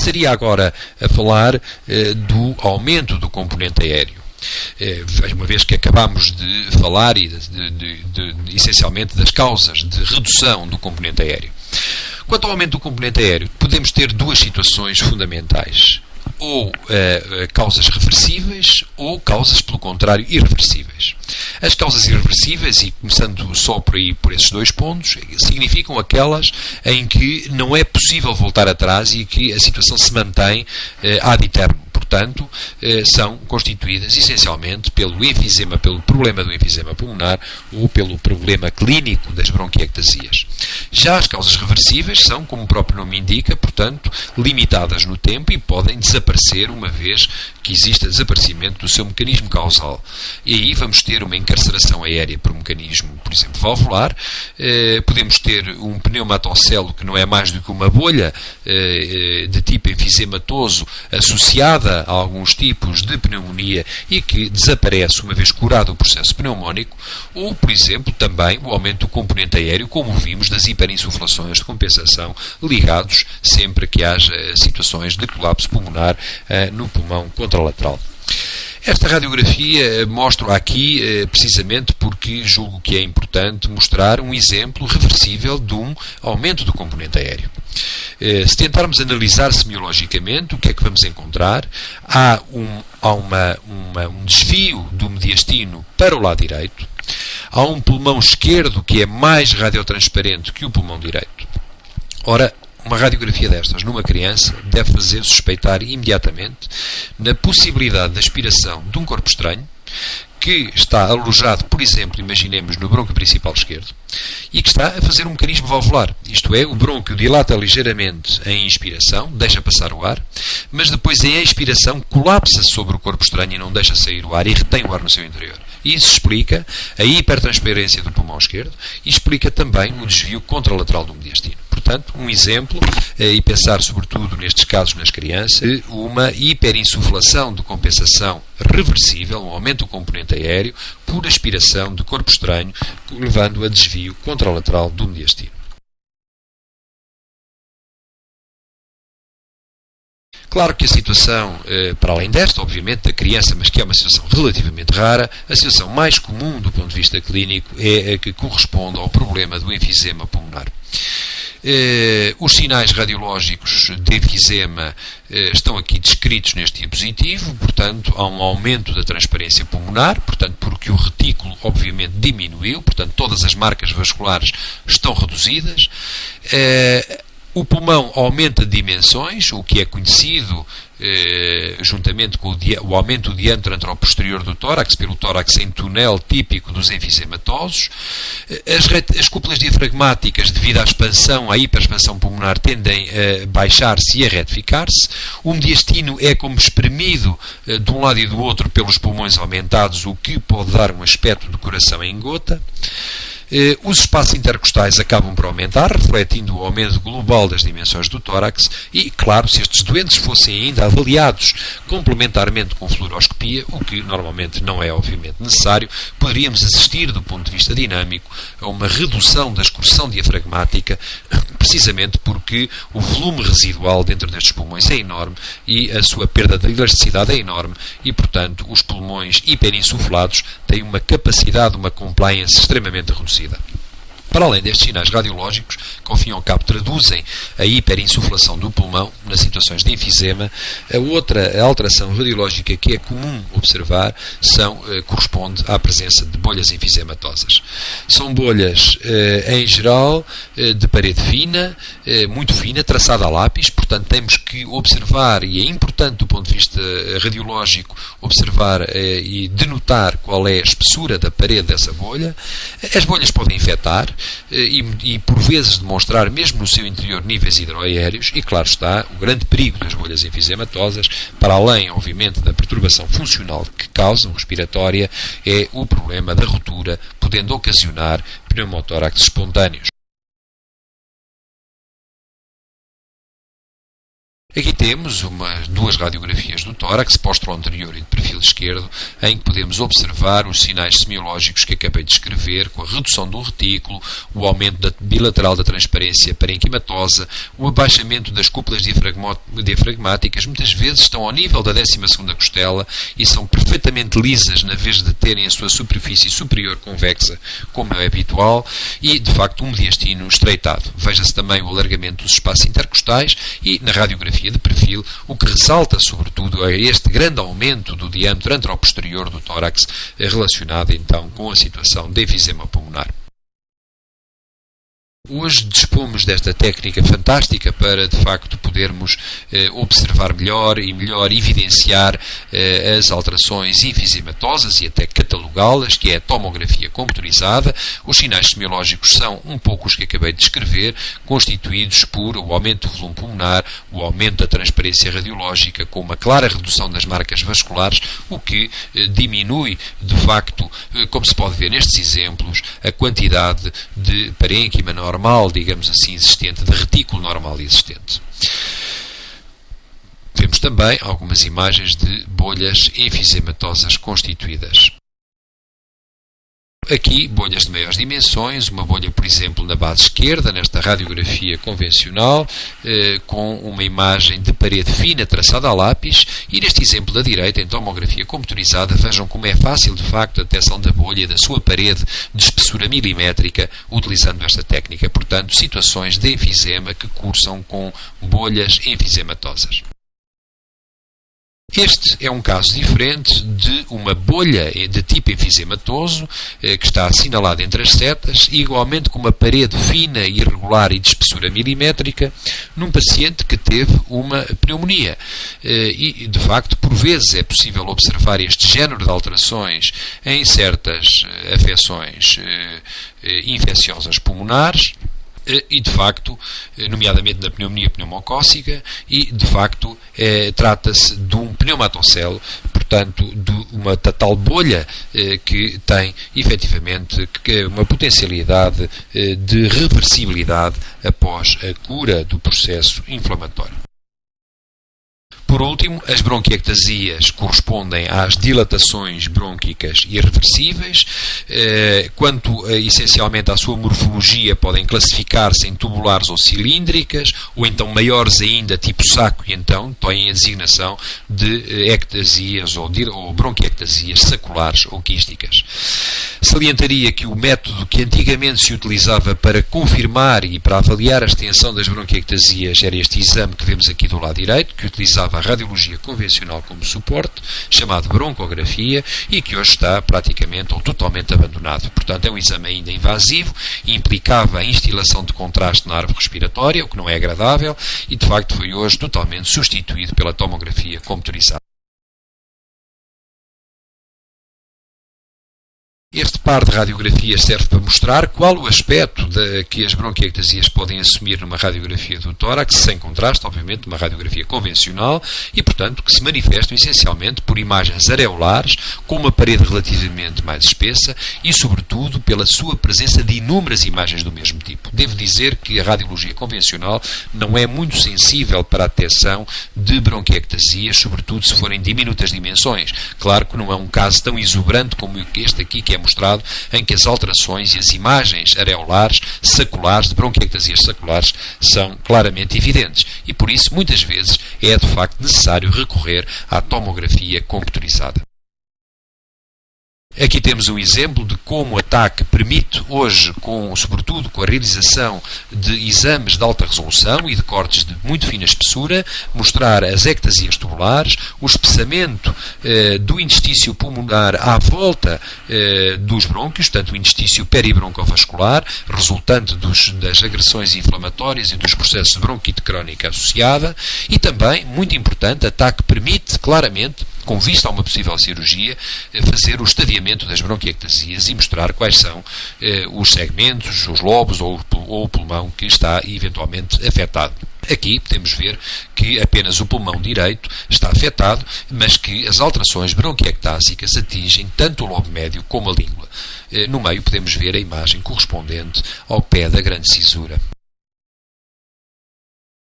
Passaria agora a falar do aumento do componente aéreo. Uma vez que acabámos de falar essencialmente das causas de redução do componente aéreo. Quanto ao aumento do componente aéreo, podemos ter duas situações fundamentais. Ou causas reversíveis ou causas, pelo contrário, irreversíveis. As causas irreversíveis, e começando só por aí, por esses dois pontos, significam aquelas em que não é possível voltar atrás e que a situação se mantém ad aeternum. Portanto, são constituídas essencialmente pelo enfisema, pelo problema do enfisema pulmonar ou pelo problema clínico das bronquiectasias. Já as causas reversíveis são, como o próprio nome indica, portanto, limitadas no tempo e podem desaparecer uma vez que existe desaparecimento do seu mecanismo causal. E aí vamos ter uma encarceração aérea por um mecanismo, por exemplo, valvular. Podemos ter um pneumatocelo que não é mais do que uma bolha de tipo enfisematoso associada a alguns tipos de pneumonia e que desaparece uma vez curado o processo pneumónico, ou, por exemplo, também o aumento do componente aéreo, como vimos das hiperinsuflações de compensação, ligados sempre que haja situações de colapso pulmonar no pulmão contralateral. Esta radiografia mostro aqui precisamente porque julgo que é importante mostrar um exemplo reversível de um aumento do componente aéreo. Se tentarmos analisar semiologicamente, o que é que vamos encontrar? Há um desvio do mediastino para o lado direito. Há um pulmão esquerdo que é mais radiotransparente que o pulmão direito. Ora, uma radiografia destas numa criança deve fazer suspeitar imediatamente na possibilidade de aspiração de um corpo estranho que está alojado, por exemplo, imaginemos no brônquio principal esquerdo, e que está a fazer um mecanismo valvular. Isto é, o brônquio dilata ligeiramente em inspiração, deixa passar o ar, mas depois em expiração colapsa sobre o corpo estranho e não deixa sair o ar e retém o ar no seu interior. Isso explica a hipertransparência do pulmão esquerdo e explica também o desvio contralateral do mediastino. Portanto, um exemplo, e pensar sobretudo nestes casos nas crianças, de uma hiperinsuflação de compensação reversível, um aumento do componente aéreo, por aspiração de corpo estranho, levando a desvio contralateral do mediastino. Claro que a situação, para além desta, obviamente, da criança, mas que é uma situação relativamente rara, a situação mais comum do ponto de vista clínico é a que corresponde ao problema do enfisema pulmonar. Os sinais radiológicos de enfisema estão aqui descritos neste diapositivo, portanto, há um aumento da transparência pulmonar, portanto, porque o retículo, obviamente, diminuiu, portanto, todas as marcas vasculares estão reduzidas. O pulmão aumenta de dimensões, o que é conhecido juntamente com o aumento do diâmetro anteroposterior do tórax, pelo tórax em túnel típico dos enfisematosos. As cúpulas diafragmáticas, devido à expansão, à hiperexpansão pulmonar, tendem a baixar-se e a retificar-se. O mediastino é como espremido de um lado e do outro pelos pulmões aumentados, o que pode dar um aspecto de coração em gota. Os espaços intercostais acabam por aumentar, refletindo o aumento global das dimensões do tórax e, claro, se estes doentes fossem ainda avaliados complementarmente com fluoroscopia, o que normalmente não é obviamente necessário, poderíamos assistir, do ponto de vista dinâmico, a uma redução da excursão diafragmática, precisamente porque o volume residual dentro destes pulmões é enorme e a sua perda de elasticidade é enorme e, portanto, os pulmões hiperinsuflados têm uma capacidade, uma compliance extremamente reduzida. Para além destes sinais radiológicos, que ao fim e ao cabo traduzem a hiperinsuflação do pulmão nas situações de enfisema, a alteração radiológica que é comum observar corresponde à presença de bolhas enfisematosas. São bolhas, em geral, de parede fina, muito fina, traçada a lápis, portanto temos que observar, e é importante do ponto de vista radiológico, observar e denotar qual é a espessura da parede dessa bolha. As bolhas podem infectar, e por vezes demonstrar mesmo no seu interior níveis hidroaéreos e, claro está, o grande perigo das bolhas enfisematosas, para além, obviamente, da perturbação funcional que causam, respiratória, é o problema da ruptura, podendo ocasionar pneumotórax espontâneos. Aqui temos duas radiografias do tórax, póstero anterior e de perfil esquerdo, em que podemos observar os sinais semiológicos que acabei de descrever, com a redução do retículo, o aumento bilateral da transparência parenquimatosa, o abaixamento das cúpulas diafragmáticas, muitas vezes estão ao nível da 12ª costela e são perfeitamente lisas na vez de terem a sua superfície superior convexa, como é habitual, e, de facto, um mediastino estreitado. Veja-se também o alargamento dos espaços intercostais e, na radiografia de perfil, o que ressalta, sobretudo, é este grande aumento do diâmetro anteroposterior do tórax, relacionado, então, com a situação de enfisema pulmonar. Hoje dispomos desta técnica fantástica para, de facto, podermos observar melhor e melhor evidenciar as alterações enfisematosas e até catalogá-las, que é a tomografia computurizada. Os sinais semiológicos são um pouco os que acabei de descrever, constituídos por o aumento do volume pulmonar, o aumento da transparência radiológica, com uma clara redução das marcas vasculares, o que diminui, de facto, como se pode ver nestes exemplos, a quantidade de parênquima normal, digamos assim, existente, de retículo normal existente. Vemos também algumas imagens de bolhas enfisematosas constituídas. Aqui, bolhas de maiores dimensões, uma bolha, por exemplo, na base esquerda, nesta radiografia convencional, com uma imagem de parede fina traçada a lápis, e neste exemplo da direita, em tomografia computurizada, vejam como é fácil, de facto, a detecção da bolha e da sua parede de espessura milimétrica, utilizando esta técnica. Portanto, situações de enfisema que cursam com bolhas enfisematosas. Este é um caso diferente de uma bolha de tipo enfisematoso que está assinalada entre as setas, igualmente com uma parede fina, irregular e de espessura milimétrica, num paciente que teve uma pneumonia. E, de facto, por vezes é possível observar este género de alterações em certas afecções infecciosas pulmonares, e, de facto, nomeadamente na pneumonia pneumocócica, e, de facto, trata-se de um pneumatocele, portanto, de uma tal bolha que tem, efetivamente, uma potencialidade de reversibilidade após a cura do processo inflamatório. Por último, as bronquiectasias correspondem às dilatações brônquicas irreversíveis. Quanto essencialmente à sua morfologia, podem classificar-se em tubulares ou cilíndricas, ou então maiores ainda, tipo saco, e então têm a designação de ectasias ou bronquiectasias saculares ou quísticas. Salientaria que o método que antigamente se utilizava para confirmar e para avaliar a extensão das bronquiectasias era este exame que vemos aqui do lado direito, que utilizava a radiologia convencional como suporte, chamado broncografia, e que hoje está praticamente ou totalmente abandonado. Portanto, é um exame ainda invasivo, implicava a instilação de contraste na árvore respiratória, o que não é agradável, e de facto foi hoje totalmente substituído pela tomografia computarizada. Este par de radiografias serve para mostrar qual o aspecto que as bronquiectasias podem assumir numa radiografia do tórax, sem contraste, obviamente, numa radiografia convencional, e, portanto, que se manifestam essencialmente por imagens areolares, com uma parede relativamente mais espessa e, sobretudo, pela sua presença de inúmeras imagens do mesmo tipo. Devo dizer que a radiologia convencional não é muito sensível para a detecção de bronquiectasias, sobretudo se forem diminutas dimensões. Claro que não é um caso tão exuberante como este aqui, que é mostrado, em que as alterações e as imagens areolares, saculares, de bronquiectasias saculares, são claramente evidentes. E por isso, muitas vezes, é de facto necessário recorrer à tomografia computurizada. Aqui temos um exemplo de como o TAC permite hoje, sobretudo com a realização de exames de alta resolução e de cortes de muito fina espessura, mostrar as ectasias tubulares, o espessamento do interstício pulmonar à volta dos brônquios, portanto o interstício peribroncovascular, resultante das agressões inflamatórias e dos processos de bronquite crónica associada, e também, muito importante, a TAC permite claramente, com vista a uma possível cirurgia, fazer o estadiamento das bronquiectasias e mostrar quais são os segmentos, os lobos ou o pulmão que está eventualmente afetado. Aqui podemos ver que apenas o pulmão direito está afetado, mas que as alterações bronquiectásicas atingem tanto o lobo médio como a língua. No meio podemos ver a imagem correspondente ao pé da grande cisura.